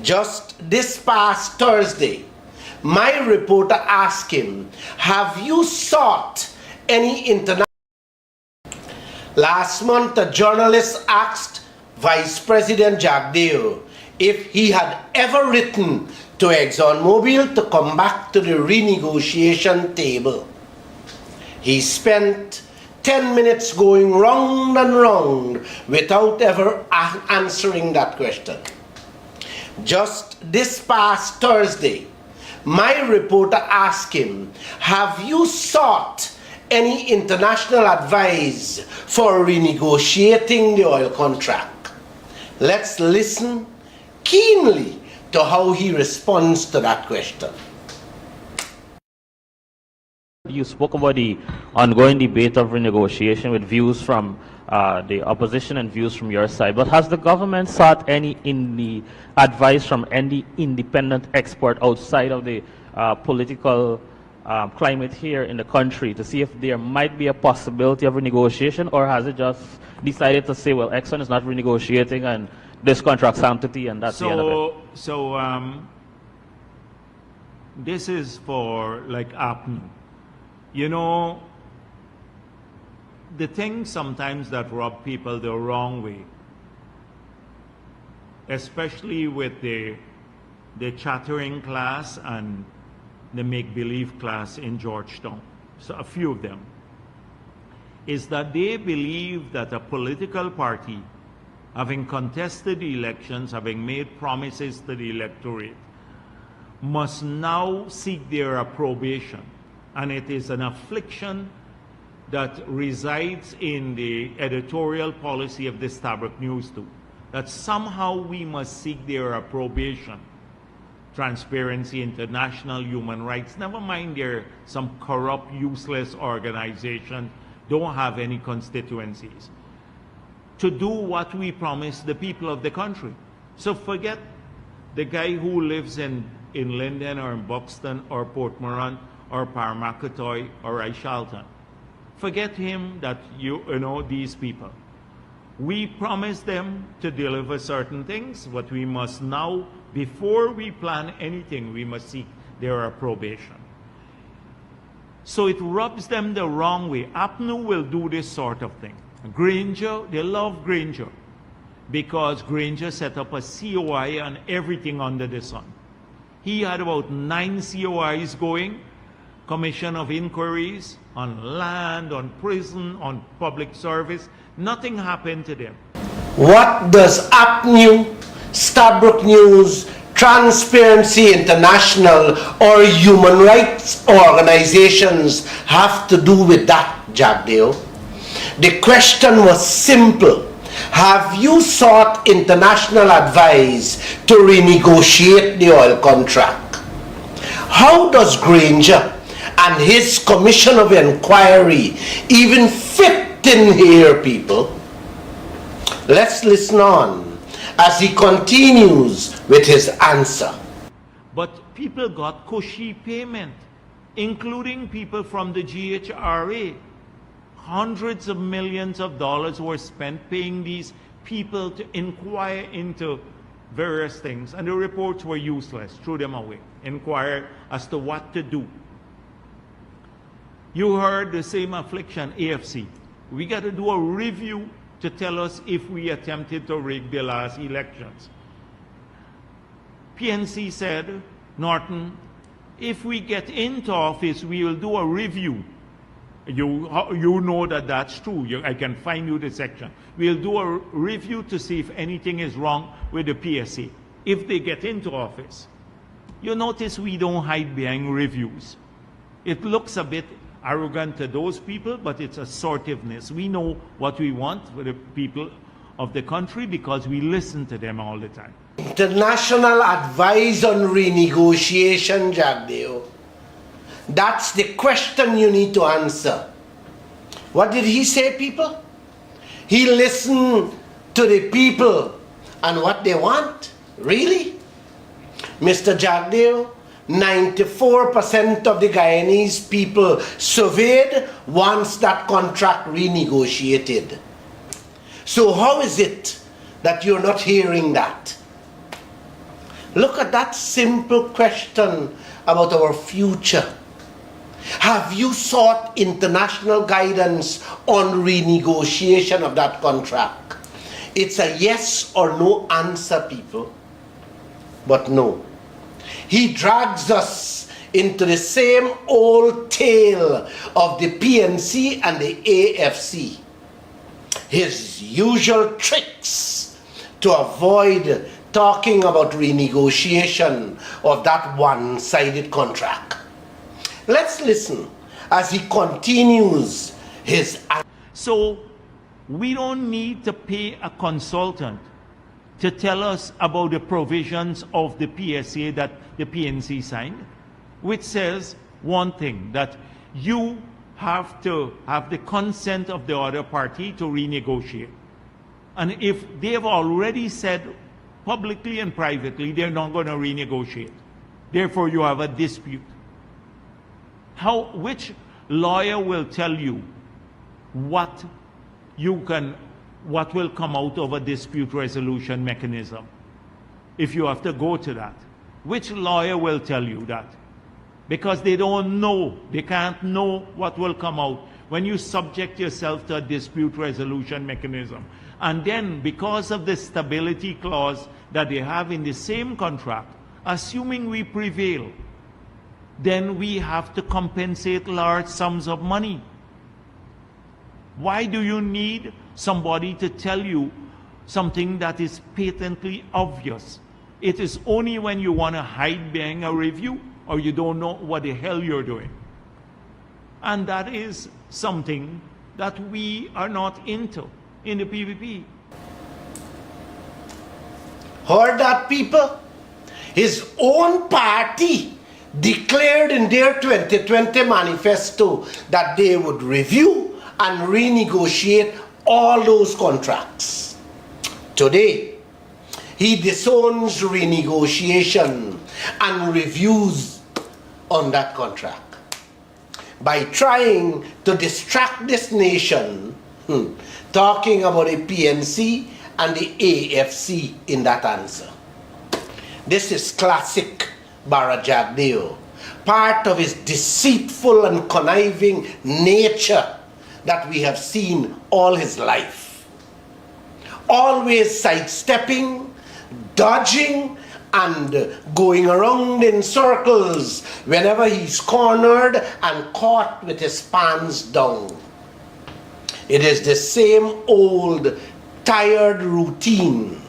Just this past Thursday, my reporter asked him, have you sought any international... Last month, a journalist asked Vice President Jagdeo if he had ever written to ExxonMobil to come back to the renegotiation table. He spent 10 minutes going round and round without ever answering that question. Just this past Thursday, my reporter asked him, have you sought any international advice for renegotiating the oil contract? Let's listen keenly to how he responds to that question. You spoke about the ongoing debate of renegotiation with views from the opposition and views from your side, but has the government sought any advice from any independent expert outside of the political climate here in the country to see if there might be a possibility of renegotiation, or has it just decided to say, well, Exxon is not renegotiating and this contract's sanctity and that's the end of it? So this is for like APNU. You know, the thing sometimes that rub people the wrong way, especially with the chattering class and the make-believe class in Georgetown, so a few of them, is that they believe that a political party, having contested the elections, having made promises to the electorate, must now seek their approbation. And it is an affliction that resides in the editorial policy of the Stabroek News too, that somehow we must seek their approbation. Transparency International, human rights, never mind they're some corrupt, useless organization, don't have any constituencies, to do what we promised the people of the country. So forget the guy who lives in Linden or in Buxton or Port Moran or Paramakotoy or Aishalton. Forget him, that you know these people. We promised them to deliver certain things, but we must now, before we plan anything, we must seek their approbation. So it rubs them the wrong way. APNU will do this sort of thing. Granger, they love Granger because Granger set up a COI on everything under the sun. He had about 9 COIs going, Commission of Inquiries on land, on prison, on public service. Nothing happened to them. What does APNU, Stabroek News, Transparency International, or human rights organizations have to do with that, Jagdeo? The question was simple. Have you sought international advice to renegotiate the oil contract? How does Granger and his commission of inquiry even fit in here, people? Let's listen on as he continues with his answer. But people got cushy payment, including people from the GHRA. Hundreds of millions of dollars were spent paying these people to inquire into various things, and the reports were useless. Threw them away. Inquire as to what to do. You heard the same affliction, AFC. We got to do a review to tell us if we attempted to rig the last elections. PNC said, Norton, if we get into office, we will do a review. You know that that's true. I can find you the section. We'll do a review to see if anything is wrong with the PSA, if they get into office. You notice we don't hide behind reviews. It looks a bit arrogant to those people, but it's assertiveness. We know what we want for the people of the country because we listen to them all the time. International advice on renegotiation, Jagdeo. That's the question you need to answer. What did he say, people? He listened to the people and what they want. Really? Mr. Jagdeo, 94% of the Guyanese people surveyed wants that contract renegotiated. So how is it that you're not hearing that? Look at that simple question about our future. Have you sought international guidance on renegotiation of that contract? It's a yes or no answer, people. But no. He drags us into the same old tale of the PNC and the AFC. His usual tricks to avoid talking about renegotiation of that one-sided contract. Let's listen as he continues his... So we don't need to pay a consultant to tell us about the provisions of the PSA that the PNC signed, which says one thing, that you have to have the consent of the other party to renegotiate. And if they've already said publicly and privately they're not going to renegotiate, therefore you have a dispute, which lawyer will tell you what will come out of a dispute resolution mechanism if you have to go to that? Which lawyer will tell you that? Because they don't know, they can't know what will come out when you subject yourself to a dispute resolution mechanism. And then, because of the stability clause that they have in the same contract, assuming we prevail, then we have to compensate large sums of money. Why do you need somebody to tell you something that is patently obvious? It is only when you want to hide behind a review or you don't know what the hell you're doing. And that is something that we are not into in the PPP. Heard that, people? His own party declared in their 2020 manifesto that they would review and renegotiate all those contracts. Today, he disowns renegotiation and reviews on that contract by trying to distract this nation, talking about the PNC and the AFC in that answer. This is classic Jagdeo, part of his deceitful and conniving nature that we have seen all his life. Always sidestepping, dodging, and going around in circles whenever he's cornered and caught with his pants down. It is the same old tired routine.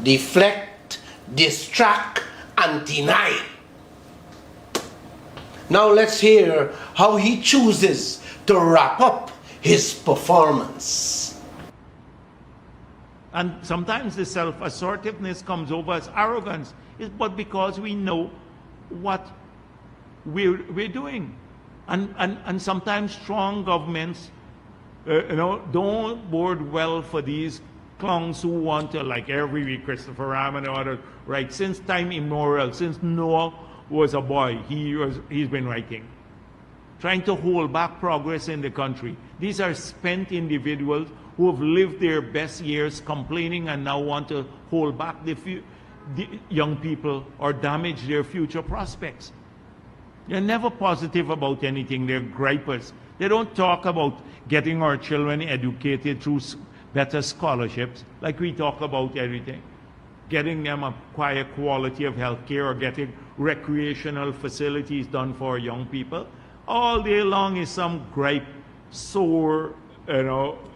Deflect, distract, and deny. Now let's hear how he chooses to wrap up his performance. And sometimes the self-assertiveness comes over as arrogance, but because we know what we're doing. And sometimes strong governments don't bode well for these clowns who want to, like every week, Christopher Ram and others, right? Since time immemorial, since Noah was a boy, he's been writing, trying to hold back progress in the country. These are spent individuals who have lived their best years complaining and now want to hold back the young people or damage their future prospects. They're never positive about anything. They're gripers. They don't talk about getting our children educated through better scholarships, like we talk about everything. Getting them a higher quality of health care or getting recreational facilities done for young people. All day long is some gripe, sore,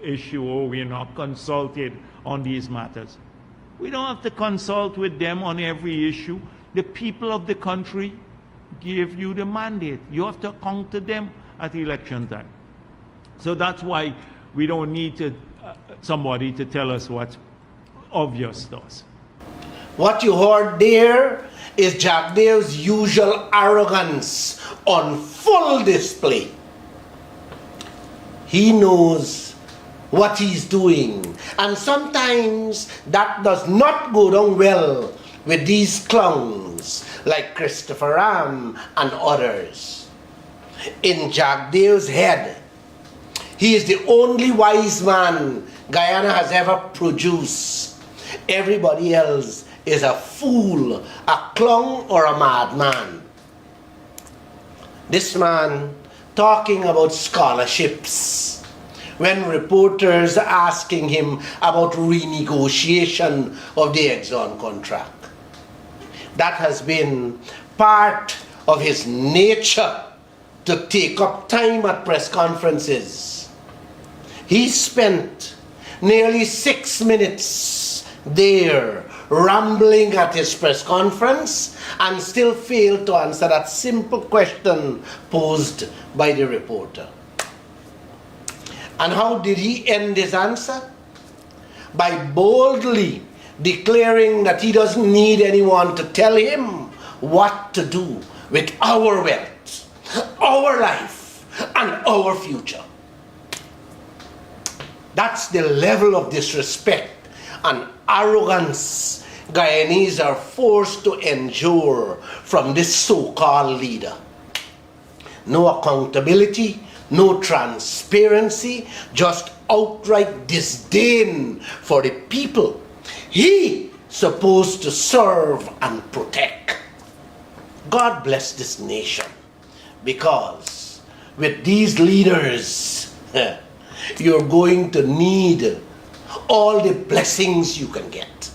issue. Oh, we're not consulted on these matters. We don't have to consult with them on every issue. The people of the country give you the mandate. You have to account to them at election time. So that's why we don't need somebody to tell us what's obvious to us. What you heard there is Jagdeo's usual arrogance on full display. He knows what he's doing, and sometimes that does not go down well with these clowns like Christopher Ram and others. In Jagdeo's head, he is the only wise man Guyana has ever produced. Everybody else is a fool, a clown, or a madman. This man talking about scholarships when reporters asking him about renegotiation of the Exxon contract. That has been part of his nature to take up time at press conferences. He spent nearly 6 minutes there rambling at his press conference and still failed to answer that simple question posed by the reporter. And how did he end his answer? By boldly declaring that he doesn't need anyone to tell him what to do with our wealth, our life, and our future. That's the level of disrespect and arrogance Guyanese are forced to endure from this so-called leader. No accountability, no transparency, just outright disdain for the people he supposed to serve and protect. God bless this nation, because with these leaders, you're going to need all the blessings you can get.